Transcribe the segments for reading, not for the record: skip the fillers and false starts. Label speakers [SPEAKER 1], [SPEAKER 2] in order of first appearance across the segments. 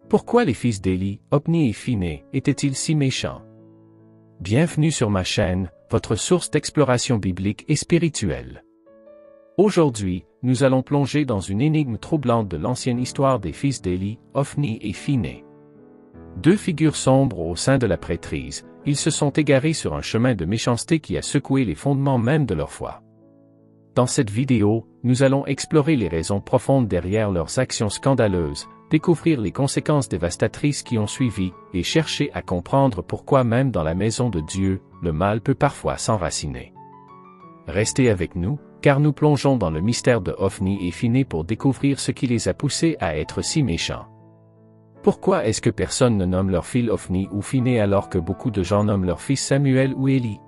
[SPEAKER 1] Pourquoi les fils d'Élie, Hofni et Phiné, étaient-ils si méchants? Bienvenue sur ma chaîne, votre source d'exploration biblique et spirituelle. Aujourd'hui, nous allons plonger dans une énigme troublante de l'ancienne histoire des fils d'Élie, Hofni et Phiné. Deux figures sombres au sein de la prêtrise, ils se sont égarés sur un chemin de méchanceté qui a secoué les fondements même de leur foi. Dans cette vidéo, nous allons explorer les raisons profondes derrière leurs actions scandaleuses, découvrir les conséquences dévastatrices qui ont suivi, et chercher à comprendre pourquoi même dans la maison de Dieu, le mal peut parfois s'enraciner. Restez avec nous, car nous plongeons dans le mystère de Hofni et Phiné pour découvrir ce qui les a poussés à être si méchants. Pourquoi est-ce que personne ne nomme leur fils Hofni ou Phiné alors que beaucoup de gens nomment leur fils Samuel ou Élie?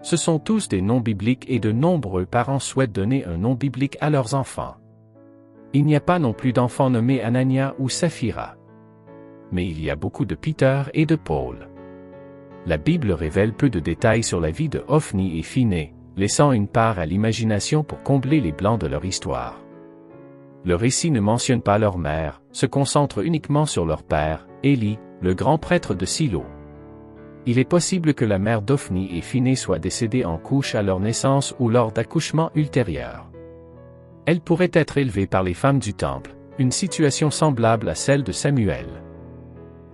[SPEAKER 1] Ce sont tous des noms bibliques et de nombreux parents souhaitent donner un nom biblique à leurs enfants. Il n'y a pas non plus d'enfants nommés Anania ou Saphira. Mais il y a beaucoup de Peter et de Paul. La Bible révèle peu de détails sur la vie de Hofni et Phiné, laissant une part à l'imagination pour combler les blancs de leur histoire. Le récit ne mentionne pas leur mère, se concentre uniquement sur leur père, Élie, le grand prêtre de Silo. Il est possible que la mère d'Hofni et Phiné soit décédée en couche à leur naissance ou lors d'accouchements ultérieurs. Elle pourrait être élevée par les femmes du temple, une situation semblable à celle de Samuel.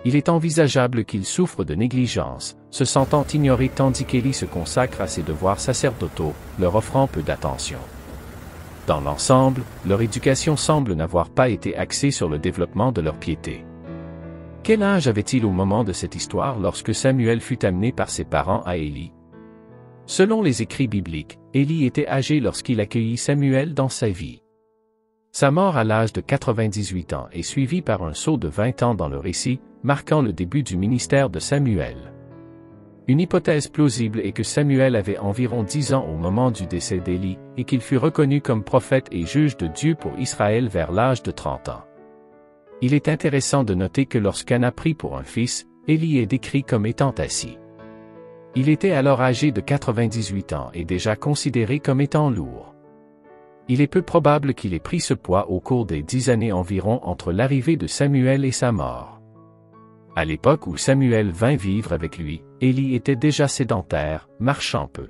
[SPEAKER 1] Il est envisageable qu'il souffre de négligence, se sentant ignoré tandis qu'Élie se consacre à ses devoirs sacerdotaux, leur offrant peu d'attention. Dans l'ensemble, leur éducation semble n'avoir pas été axée sur le développement de leur piété. Quel âge avait-il au moment de cette histoire lorsque Samuel fut amené par ses parents à Élie? Selon les écrits bibliques, Élie était âgé lorsqu'il accueillit Samuel dans sa vie. Sa mort à l'âge de 98 ans est suivie par un saut de 20 ans dans le récit, marquant le début du ministère de Samuel. Une hypothèse plausible est que Samuel avait environ 10 ans au moment du décès d'Élie, et qu'il fut reconnu comme prophète et juge de Dieu pour Israël vers l'âge de 30 ans. Il est intéressant de noter que lorsqu'Anna prie pour un fils, Élie est décrit comme étant assis. Il était alors âgé de 98 ans et déjà considéré comme étant lourd. Il est peu probable qu'il ait pris ce poids au cours des 10 années environ entre l'arrivée de Samuel et sa mort. À l'époque où Samuel vint vivre avec lui, Élie était déjà sédentaire, marchant peu.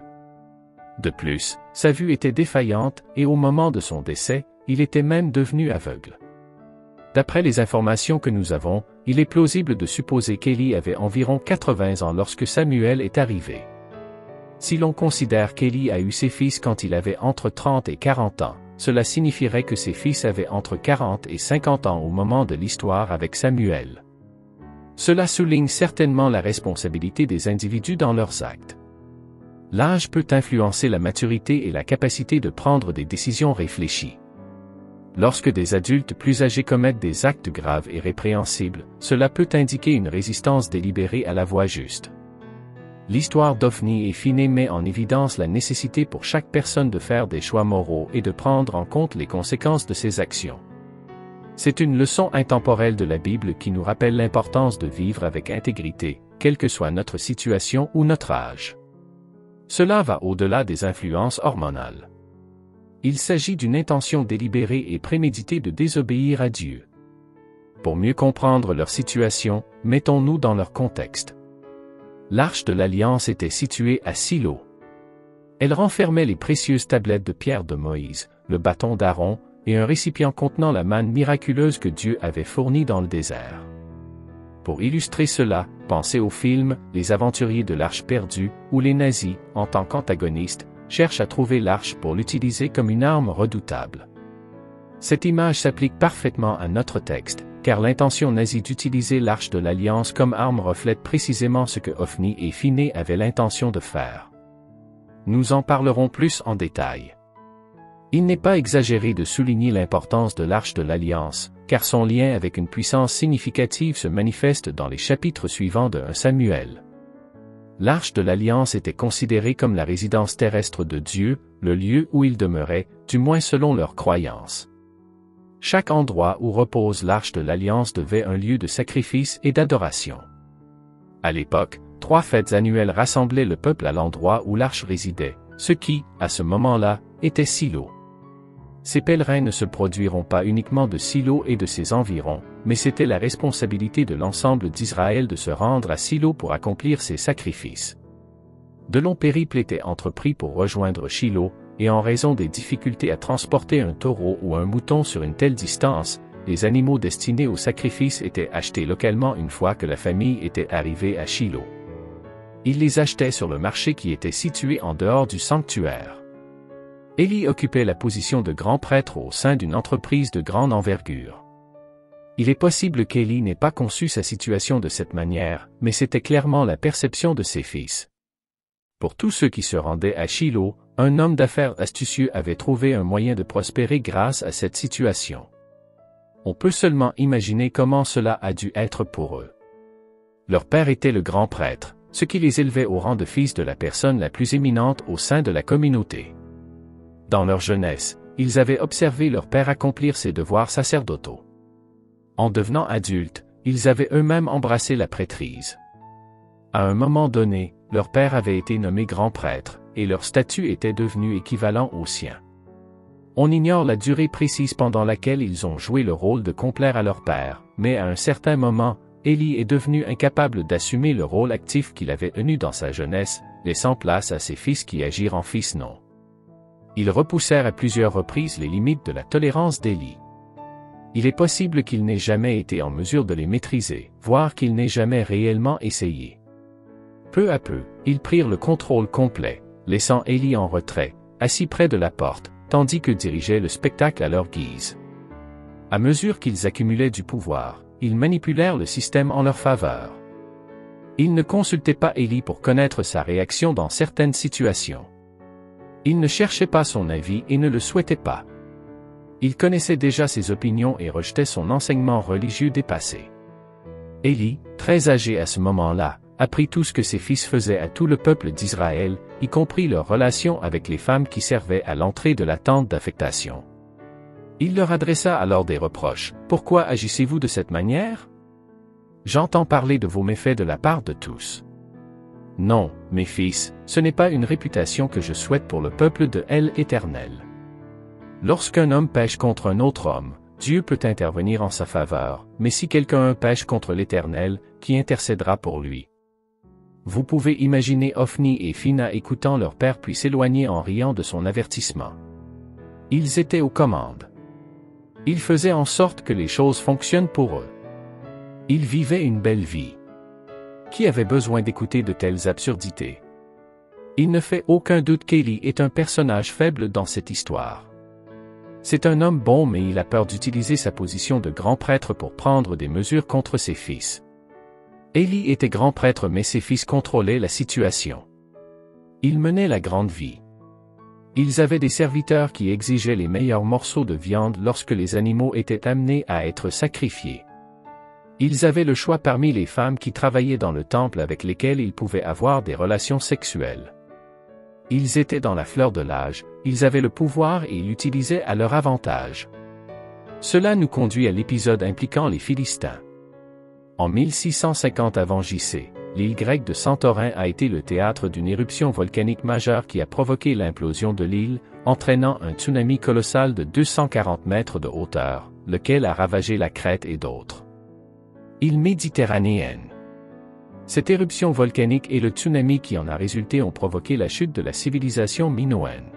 [SPEAKER 1] De plus, sa vue était défaillante et au moment de son décès, il était même devenu aveugle. D'après les informations que nous avons, il est plausible de supposer qu'Élie avait environ 80 ans lorsque Samuel est arrivé. Si l'on considère qu'Élie a eu ses fils quand il avait entre 30 et 40 ans, cela signifierait que ses fils avaient entre 40 et 50 ans au moment de l'histoire avec Samuel. Cela souligne certainement la responsabilité des individus dans leurs actes. L'âge peut influencer la maturité et la capacité de prendre des décisions réfléchies. Lorsque des adultes plus âgés commettent des actes graves et répréhensibles, cela peut indiquer une résistance délibérée à la voie juste. L'histoire d'Hofni et Phiné met en évidence la nécessité pour chaque personne de faire des choix moraux et de prendre en compte les conséquences de ses actions. C'est une leçon intemporelle de la Bible qui nous rappelle l'importance de vivre avec intégrité, quelle que soit notre situation ou notre âge. Cela va au-delà des influences hormonales. Il s'agit d'une intention délibérée et préméditée de désobéir à Dieu. Pour mieux comprendre leur situation, mettons-nous dans leur contexte. L'Arche de l'Alliance était située à Silo. Elle renfermait les précieuses tablettes de pierre de Moïse, le bâton d'Aaron, et un récipient contenant la manne miraculeuse que Dieu avait fournie dans le désert. Pour illustrer cela, pensez au film « Les aventuriers de l'Arche perdue » où les nazis, en tant qu'antagonistes, cherchent à trouver l'arche pour l'utiliser comme une arme redoutable. Cette image s'applique parfaitement à notre texte, car l'intention nazie d'utiliser l'arche de l'Alliance comme arme reflète précisément ce que Hofni et Phiné avaient l'intention de faire. Nous en parlerons plus en détail. Il n'est pas exagéré de souligner l'importance de l'arche de l'Alliance, car son lien avec une puissance significative se manifeste dans les chapitres suivants de 1 Samuel. L'Arche de l'Alliance était considérée comme la résidence terrestre de Dieu, le lieu où il demeurait, du moins selon leurs croyances. Chaque endroit où repose l'Arche de l'Alliance devait un lieu de sacrifice et d'adoration. À l'époque, 3 fêtes annuelles rassemblaient le peuple à l'endroit où l'Arche résidait, ce qui, à ce moment-là, était Silo. Ces pèlerins ne se produiront pas uniquement de Silo et de ses environs, mais c'était la responsabilité de l'ensemble d'Israël de se rendre à Silo pour accomplir ses sacrifices. De longs périples étaient entrepris pour rejoindre Shilo, et en raison des difficultés à transporter un taureau ou un mouton sur une telle distance, les animaux destinés au sacrifice étaient achetés localement une fois que la famille était arrivée à Shilo. Ils les achetaient sur le marché qui était situé en dehors du sanctuaire. Élie occupait la position de grand prêtre au sein d'une entreprise de grande envergure. Il est possible qu'Élie n'ait pas conçu sa situation de cette manière, mais c'était clairement la perception de ses fils. Pour tous ceux qui se rendaient à Shilo, un homme d'affaires astucieux avait trouvé un moyen de prospérer grâce à cette situation. On peut seulement imaginer comment cela a dû être pour eux. Leur père était le grand prêtre, ce qui les élevait au rang de fils de la personne la plus éminente au sein de la communauté. Dans leur jeunesse, ils avaient observé leur père accomplir ses devoirs sacerdotaux. En devenant adultes, ils avaient eux-mêmes embrassé la prêtrise. À un moment donné, leur père avait été nommé grand prêtre, et leur statut était devenu équivalent au sien. On ignore la durée précise pendant laquelle ils ont joué le rôle de complaire à leur père, mais à un certain moment, Élie est devenu incapable d'assumer le rôle actif qu'il avait tenu dans sa jeunesse, laissant place à ses fils qui agirent en fils non. Ils repoussèrent à plusieurs reprises les limites de la tolérance d'Élie. Il est possible qu'il n'ait jamais été en mesure de les maîtriser, voire qu'il n'ait jamais réellement essayé. Peu à peu, ils prirent le contrôle complet, laissant Élie en retrait, assis près de la porte, tandis que dirigeaient le spectacle à leur guise. À mesure qu'ils accumulaient du pouvoir, ils manipulèrent le système en leur faveur. Ils ne consultaient pas Élie pour connaître sa réaction dans certaines situations. Ils ne cherchaient pas son avis et ne le souhaitaient pas. Ils connaissaient déjà ses opinions et rejetaient son enseignement religieux dépassé. Élie, très âgé à ce moment-là, apprit tout ce que ses fils faisaient à tout le peuple d'Israël, y compris leurs relations avec les femmes qui servaient à l'entrée de la tente d'affectation. Il leur adressa alors des reproches. « Pourquoi agissez-vous de cette manière? J'entends parler de vos méfaits de la part de tous. Non, mes fils, ce n'est pas une réputation que je souhaite pour le peuple de l'Éternel. Lorsqu'un homme pêche contre un autre homme, Dieu peut intervenir en sa faveur, mais si quelqu'un pêche contre l'Éternel, qui intercédera pour lui? » Vous pouvez imaginer Ophni et Phina écoutant leur père puis s'éloigner en riant de son avertissement. Ils étaient aux commandes. Ils faisaient en sorte que les choses fonctionnent pour eux. Ils vivaient une belle vie. Qui avait besoin d'écouter de telles absurdités? Il ne fait aucun doute qu'Élie est un personnage faible dans cette histoire. C'est un homme bon mais il a peur d'utiliser sa position de grand prêtre pour prendre des mesures contre ses fils. Élie était grand prêtre mais ses fils contrôlaient la situation. Ils menaient la grande vie. Ils avaient des serviteurs qui exigeaient les meilleurs morceaux de viande lorsque les animaux étaient amenés à être sacrifiés. Ils avaient le choix parmi les femmes qui travaillaient dans le temple avec lesquelles ils pouvaient avoir des relations sexuelles. Ils étaient dans la fleur de l'âge, ils avaient le pouvoir et l'utilisaient à leur avantage. Cela nous conduit à l'épisode impliquant les Philistins. En 1650 avant J.C., l'île grecque de Santorin a été le théâtre d'une éruption volcanique majeure qui a provoqué l'implosion de l'île, entraînant un tsunami colossal de 240 mètres de hauteur, lequel a ravagé la Crète et d'autres îles méditerranéennes. Cette éruption volcanique et le tsunami qui en a résulté ont provoqué la chute de la civilisation minoenne.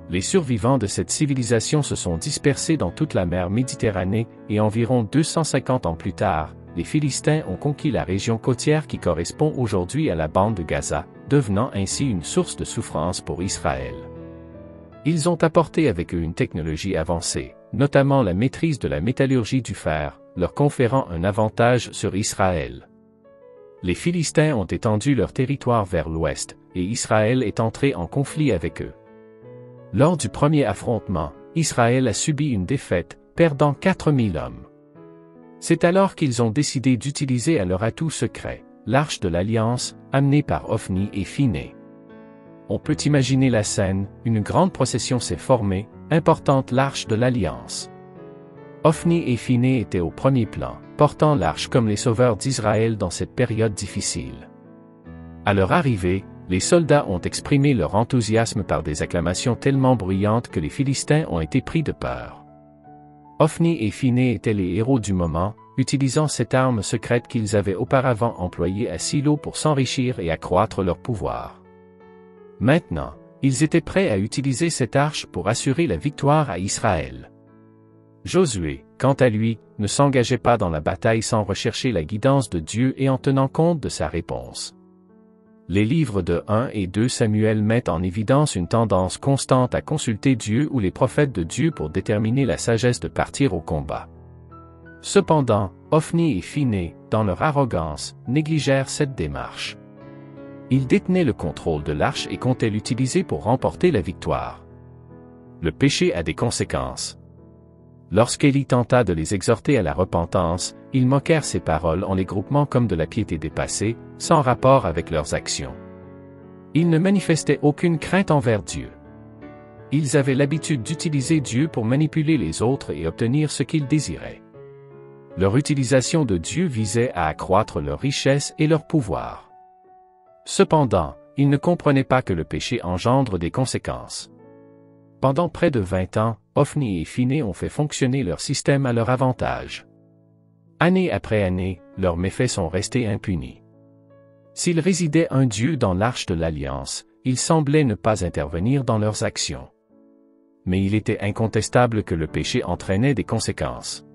[SPEAKER 1] Les survivants de cette civilisation se sont dispersés dans toute la mer Méditerranée et environ 250 ans plus tard, les Philistins ont conquis la région côtière qui correspond aujourd'hui à la bande de Gaza, devenant ainsi une source de souffrance pour Israël. Ils ont apporté avec eux une technologie avancée, notamment la maîtrise de la métallurgie du fer, leur conférant un avantage sur Israël. Les Philistins ont étendu leur territoire vers l'ouest, et Israël est entré en conflit avec eux. Lors du premier affrontement, Israël a subi une défaite, perdant 4000 hommes. C'est alors qu'ils ont décidé d'utiliser à leur atout secret, l'arche de l'Alliance, amenée par Ophni et Phiné. On peut imaginer la scène, une grande procession s'est formée, important l'arche de l'Alliance. Ophni et Phiné étaient au premier plan, portant l'arche comme les sauveurs d'Israël dans cette période difficile. À leur arrivée, les soldats ont exprimé leur enthousiasme par des acclamations tellement bruyantes que les Philistins ont été pris de peur. Ophni et Phiné étaient les héros du moment, utilisant cette arme secrète qu'ils avaient auparavant employée à Silo pour s'enrichir et accroître leur pouvoir. Maintenant, ils étaient prêts à utiliser cette arche pour assurer la victoire à Israël. Josué, quant à lui, ne s'engageait pas dans la bataille sans rechercher la guidance de Dieu et en tenant compte de sa réponse. Les livres de 1 et 2 Samuel mettent en évidence une tendance constante à consulter Dieu ou les prophètes de Dieu pour déterminer la sagesse de partir au combat. Cependant, Ophni et Phiné, dans leur arrogance, négligèrent cette démarche. Ils détenaient le contrôle de l'arche et comptaient l'utiliser pour remporter la victoire. Le péché a des conséquences. Lorsqu'Élie tenta de les exhorter à la repentance, ils moquèrent ses paroles en les groupant comme de la piété dépassée, sans rapport avec leurs actions. Ils ne manifestaient aucune crainte envers Dieu. Ils avaient l'habitude d'utiliser Dieu pour manipuler les autres et obtenir ce qu'ils désiraient. Leur utilisation de Dieu visait à accroître leur richesse et leur pouvoir. Cependant, ils ne comprenaient pas que le péché engendre des conséquences. Pendant près de 20 ans, Ophni et Phiné ont fait fonctionner leur système à leur avantage. Année après année, leurs méfaits sont restés impunis. S'il résidait un Dieu dans l'arche de l'Alliance, il semblait ne pas intervenir dans leurs actions. Mais il était incontestable que le péché entraînait des conséquences.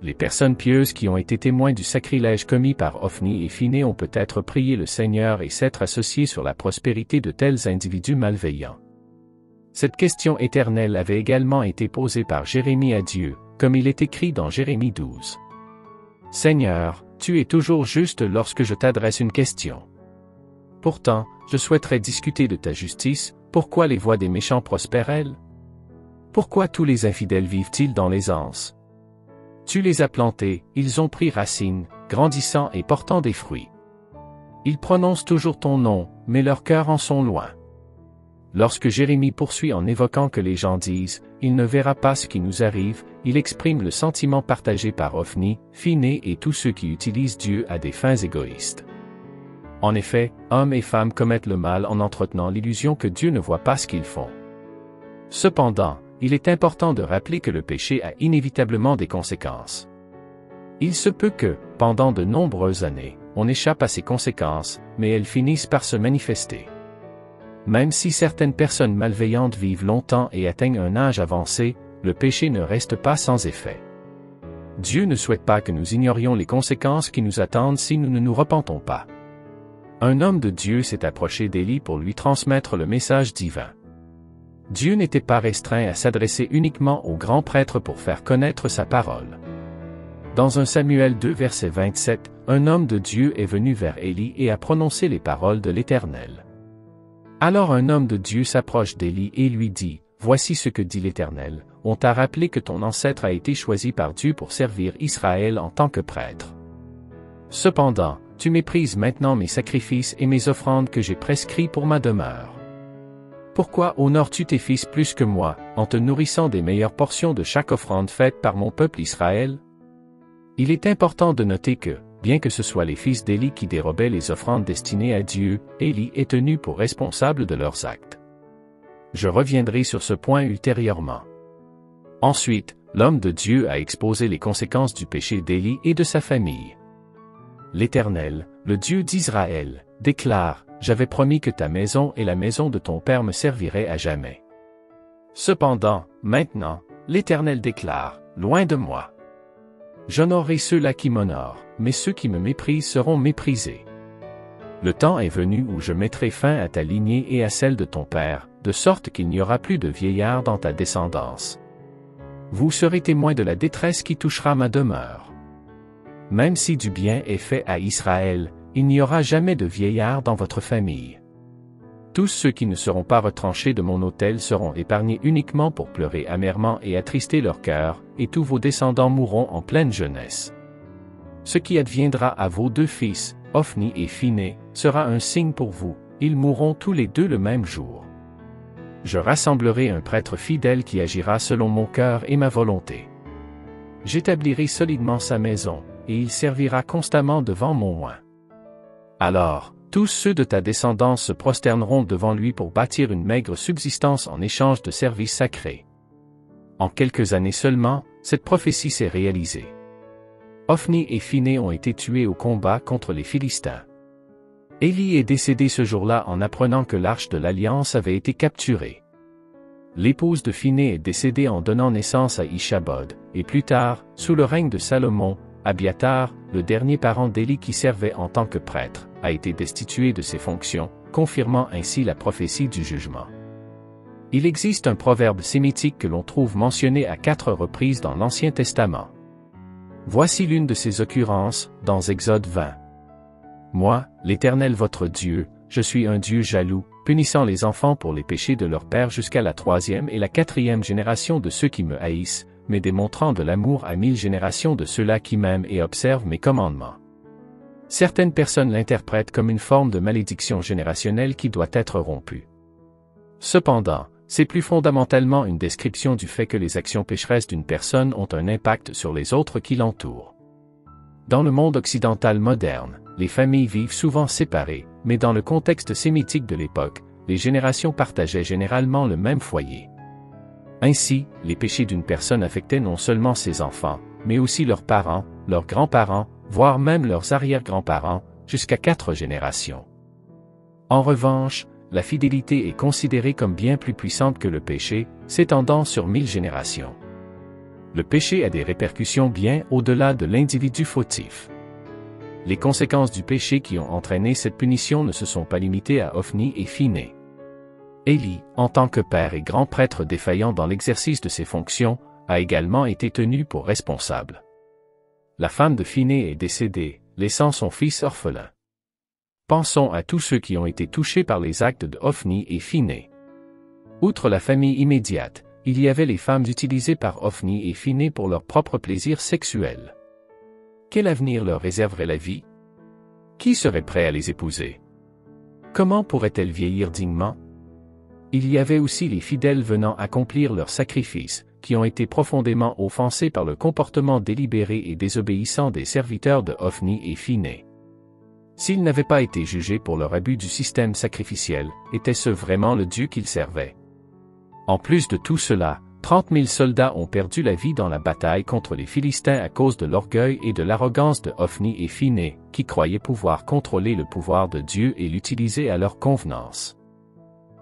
[SPEAKER 1] Les personnes pieuses qui ont été témoins du sacrilège commis par Ophni et Phiné ont peut-être prié le Seigneur et s'être associés sur la prospérité de tels individus malveillants. Cette question éternelle avait également été posée par Jérémie à Dieu, comme il est écrit dans Jérémie 12. « Seigneur, tu es toujours juste lorsque je t'adresse une question. Pourtant, je souhaiterais discuter de ta justice, pourquoi les voies des méchants prospèrent-elles? Pourquoi tous les infidèles vivent-ils dans l'aisance? Tu les as plantés, ils ont pris racine, grandissant et portant des fruits. Ils prononcent toujours ton nom, mais leurs cœurs en sont loin. » Lorsque Jérémie poursuit en évoquant que les gens disent « Il ne verra pas ce qui nous arrive », il exprime le sentiment partagé par Ophni, Phiné et tous ceux qui utilisent Dieu à des fins égoïstes. En effet, hommes et femmes commettent le mal en entretenant l'illusion que Dieu ne voit pas ce qu'ils font. Cependant, il est important de rappeler que le péché a inévitablement des conséquences. Il se peut que, pendant de nombreuses années, on échappe à ces conséquences, mais elles finissent par se manifester. Même si certaines personnes malveillantes vivent longtemps et atteignent un âge avancé, le péché ne reste pas sans effet. Dieu ne souhaite pas que nous ignorions les conséquences qui nous attendent si nous ne nous repentons pas. Un homme de Dieu s'est approché d'Élie pour lui transmettre le message divin. Dieu n'était pas restreint à s'adresser uniquement aux grands prêtres pour faire connaître sa parole. Dans 1 Samuel 2 verset 27, un homme de Dieu est venu vers Élie et a prononcé les paroles de l'Éternel. Alors un homme de Dieu s'approche d'Élie et lui dit, « Voici ce que dit l'Éternel, on t'a rappelé que ton ancêtre a été choisi par Dieu pour servir Israël en tant que prêtre. Cependant, tu méprises maintenant mes sacrifices et mes offrandes que j'ai prescrits pour ma demeure. Pourquoi honores-tu tes fils plus que moi, en te nourrissant des meilleures portions de chaque offrande faite par mon peuple Israël? » Il est important de noter que, bien que ce soit les fils d'Élie qui dérobaient les offrandes destinées à Dieu, Élie est tenu pour responsable de leurs actes. Je reviendrai sur ce point ultérieurement. Ensuite, l'homme de Dieu a exposé les conséquences du péché d'Élie et de sa famille. L'Éternel, le Dieu d'Israël, déclare, « J'avais promis que ta maison et la maison de ton père me serviraient à jamais. » Cependant, maintenant, l'Éternel déclare, « Loin de moi. J'honorerai ceux-là qui m'honorent, mais ceux qui me méprisent seront méprisés. Le temps est venu où je mettrai fin à ta lignée et à celle de ton père, de sorte qu'il n'y aura plus de vieillards dans ta descendance. Vous serez témoins de la détresse qui touchera ma demeure. Même si du bien est fait à Israël, il n'y aura jamais de vieillards dans votre famille. Tous ceux qui ne seront pas retranchés de mon autel seront épargnés uniquement pour pleurer amèrement et attrister leur cœur, et tous vos descendants mourront en pleine jeunesse. Ce qui adviendra à vos deux fils, Ophni et Phiné, sera un signe pour vous, ils mourront tous les deux le même jour. Je rassemblerai un prêtre fidèle qui agira selon mon cœur et ma volonté. J'établirai solidement sa maison, et il servira constamment devant mon oint. Alors, tous ceux de ta descendance se prosterneront devant lui pour bâtir une maigre subsistance en échange de services sacrés. En quelques années seulement, cette prophétie s'est réalisée. Hophni et Phiné ont été tués au combat contre les Philistins. Élie est décédé ce jour-là en apprenant que l'arche de l'Alliance avait été capturée. L'épouse de Phiné est décédée en donnant naissance à Ishabod, et plus tard, sous le règne de Salomon, Abiatar, le dernier parent d'Élie qui servait en tant que prêtre, a été destitué de ses fonctions, confirmant ainsi la prophétie du jugement. Il existe un proverbe sémitique que l'on trouve mentionné à 4 reprises dans l'Ancien Testament. Voici l'une de ces occurrences, dans Exode 20. Moi, l'Éternel votre Dieu, je suis un Dieu jaloux, punissant les enfants pour les péchés de leur père jusqu'à la 3e et la 4e génération de ceux qui me haïssent, mais démontrant de l'amour à 1000 générations de ceux-là qui m'aiment et observent mes commandements. Certaines personnes l'interprètent comme une forme de malédiction générationnelle qui doit être rompue. Cependant, c'est plus fondamentalement une description du fait que les actions pécheresses d'une personne ont un impact sur les autres qui l'entourent. Dans le monde occidental moderne, les familles vivent souvent séparées, mais dans le contexte sémitique de l'époque, les générations partageaient généralement le même foyer. Ainsi, les péchés d'une personne affectaient non seulement ses enfants, mais aussi leurs parents, leurs grands-parents, voire même leurs arrière-grands-parents, jusqu'à 4 générations. En revanche, la fidélité est considérée comme bien plus puissante que le péché, s'étendant sur 1000 générations. Le péché a des répercussions bien au-delà de l'individu fautif. Les conséquences du péché qui ont entraîné cette punition ne se sont pas limitées à Hophni et Phiné. Élie, en tant que père et grand prêtre défaillant dans l'exercice de ses fonctions, a également été tenu pour responsable. La femme de Phiné est décédée, laissant son fils orphelin. Pensons à tous ceux qui ont été touchés par les actes de Hophni et Phiné. Outre la famille immédiate, il y avait les femmes utilisées par Hophni et Phiné pour leur propre plaisir sexuel. Quel avenir leur réserverait la vie? Qui serait prêt à les épouser? Comment pourraient-elles vieillir dignement? Il y avait aussi les fidèles venant accomplir leurs sacrifices, qui ont été profondément offensés par le comportement délibéré et désobéissant des serviteurs de Hophni et Phiné. S'ils n'avaient pas été jugés pour leur abus du système sacrificiel, était-ce vraiment le Dieu qu'ils servaient? En plus de tout cela, 30 000 soldats ont perdu la vie dans la bataille contre les Philistins à cause de l'orgueil et de l'arrogance de Hophni et Phiné, qui croyaient pouvoir contrôler le pouvoir de Dieu et l'utiliser à leur convenance.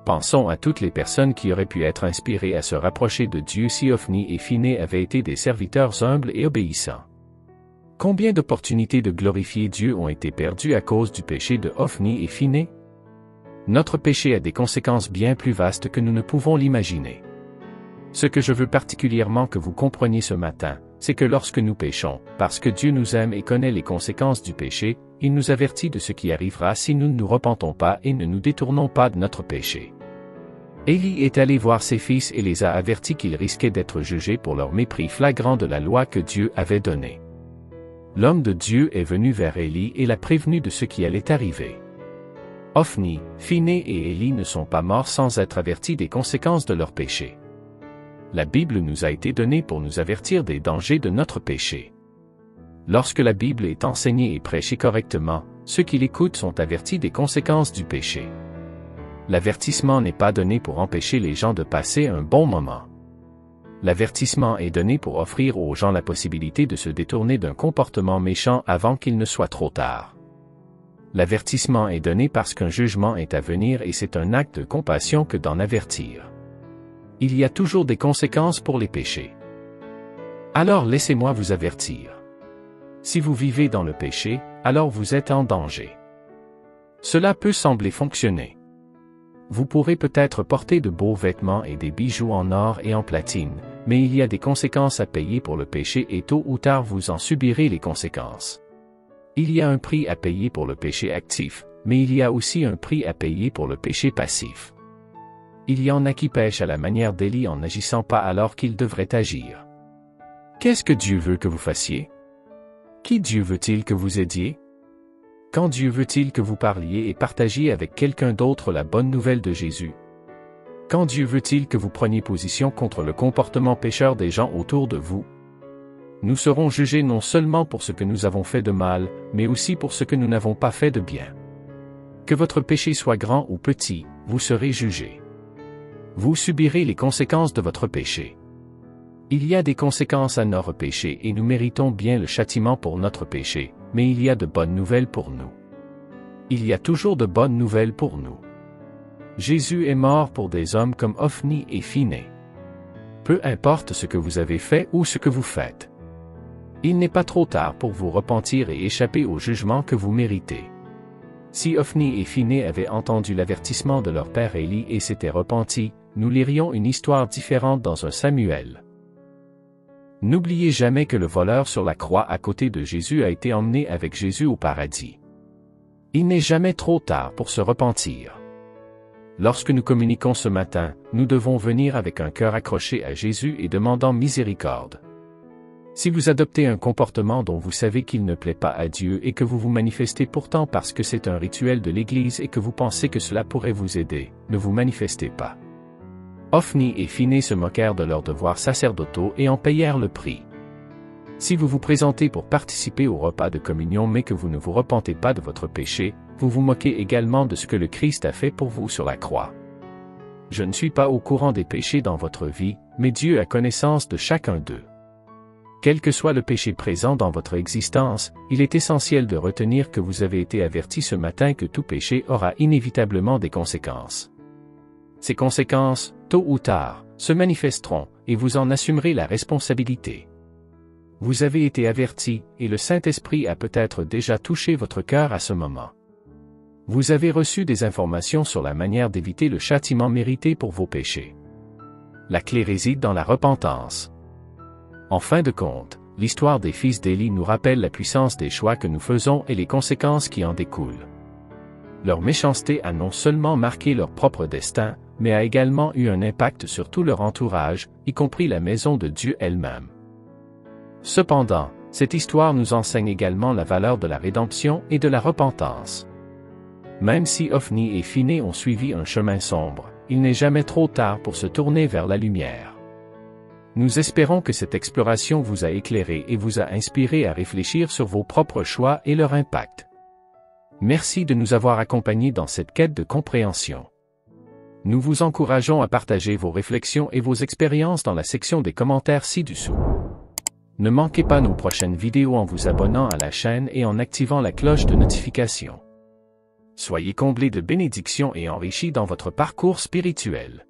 [SPEAKER 1] Pensons à toutes les personnes qui auraient pu être inspirées à se rapprocher de Dieu si Hophni et Phiné avaient été des serviteurs humbles et obéissants. Combien d'opportunités de glorifier Dieu ont été perdues à cause du péché de Hophni et Phiné? Notre péché a des conséquences bien plus vastes que nous ne pouvons l'imaginer. Ce que je veux particulièrement que vous compreniez ce matin, c'est que lorsque nous péchons, parce que Dieu nous aime et connaît les conséquences du péché, il nous avertit de ce qui arrivera si nous ne nous repentons pas et ne nous détournons pas de notre péché. Élie est allé voir ses fils et les a avertis qu'ils risquaient d'être jugés pour leur mépris flagrant de la loi que Dieu avait donnée. L'homme de Dieu est venu vers Élie et l'a prévenu de ce qui allait arriver. Hophni, Phiné et Élie ne sont pas morts sans être avertis des conséquences de leur péché. La Bible nous a été donnée pour nous avertir des dangers de notre péché. Lorsque la Bible est enseignée et prêchée correctement, ceux qui l'écoutent sont avertis des conséquences du péché. L'avertissement n'est pas donné pour empêcher les gens de passer un bon moment. L'avertissement est donné pour offrir aux gens la possibilité de se détourner d'un comportement méchant avant qu'il ne soit trop tard. L'avertissement est donné parce qu'un jugement est à venir et c'est un acte de compassion que d'en avertir. Il y a toujours des conséquences pour les péchés. Alors laissez-moi vous avertir. Si vous vivez dans le péché, alors vous êtes en danger. Cela peut sembler fonctionner. Vous pourrez peut-être porter de beaux vêtements et des bijoux en or et en platine, mais il y a des conséquences à payer pour le péché et tôt ou tard vous en subirez les conséquences. Il y a un prix à payer pour le péché actif, mais il y a aussi un prix à payer pour le péché passif. Il y en a qui pêchent à la manière d'Élie en n'agissant pas alors qu'ils devraient agir. Qu'est-ce que Dieu veut que vous fassiez? Qui Dieu veut-il que vous aidiez? Quand Dieu veut-il que vous parliez et partagiez avec quelqu'un d'autre la bonne nouvelle de Jésus? Quand Dieu veut-il que vous preniez position contre le comportement pécheur des gens autour de vous? Nous serons jugés non seulement pour ce que nous avons fait de mal, mais aussi pour ce que nous n'avons pas fait de bien. Que votre péché soit grand ou petit, vous serez jugés. Vous subirez les conséquences de votre péché. Il y a des conséquences à nos péchés et nous méritons bien le châtiment pour notre péché, mais il y a de bonnes nouvelles pour nous. Il y a toujours de bonnes nouvelles pour nous. Jésus est mort pour des hommes comme Hophni et Phiné. Peu importe ce que vous avez fait ou ce que vous faites. Il n'est pas trop tard pour vous repentir et échapper au jugement que vous méritez. Si Hophni et Phiné avaient entendu l'avertissement de leur père Élie et s'étaient repentis, nous lirions une histoire différente dans un Samuel. N'oubliez jamais que le voleur sur la croix à côté de Jésus a été emmené avec Jésus au paradis. Il n'est jamais trop tard pour se repentir. Lorsque nous communiquons ce matin, nous devons venir avec un cœur accroché à Jésus et demandant miséricorde. Si vous adoptez un comportement dont vous savez qu'il ne plaît pas à Dieu et que vous vous manifestez pourtant parce que c'est un rituel de l'Église et que vous pensez que cela pourrait vous aider, ne vous manifestez pas. Hophni et Phiné se moquèrent de leurs devoirs sacerdotaux et en payèrent le prix. Si vous vous présentez pour participer au repas de communion mais que vous ne vous repentez pas de votre péché, vous vous moquez également de ce que le Christ a fait pour vous sur la croix. Je ne suis pas au courant des péchés dans votre vie, mais Dieu a connaissance de chacun d'eux. Quel que soit le péché présent dans votre existence, il est essentiel de retenir que vous avez été averti ce matin que tout péché aura inévitablement des conséquences. Ces conséquences, tôt ou tard, se manifesteront, et vous en assumerez la responsabilité. Vous avez été averti, et le Saint-Esprit a peut-être déjà touché votre cœur à ce moment. Vous avez reçu des informations sur la manière d'éviter le châtiment mérité pour vos péchés. La clé réside dans la repentance. En fin de compte, l'histoire des fils d'Élie nous rappelle la puissance des choix que nous faisons et les conséquences qui en découlent. Leur méchanceté a non seulement marqué leur propre destin, mais a également eu un impact sur tout leur entourage, y compris la maison de Dieu elle-même. Cependant, cette histoire nous enseigne également la valeur de la rédemption et de la repentance. Même si Hophni et Phiné ont suivi un chemin sombre, il n'est jamais trop tard pour se tourner vers la lumière. Nous espérons que cette exploration vous a éclairé et vous a inspiré à réfléchir sur vos propres choix et leur impact. Merci de nous avoir accompagnés dans cette quête de compréhension. Nous vous encourageons à partager vos réflexions et vos expériences dans la section des commentaires ci-dessous. Ne manquez pas nos prochaines vidéos en vous abonnant à la chaîne et en activant la cloche de notification. Soyez comblés de bénédictions et enrichis dans votre parcours spirituel.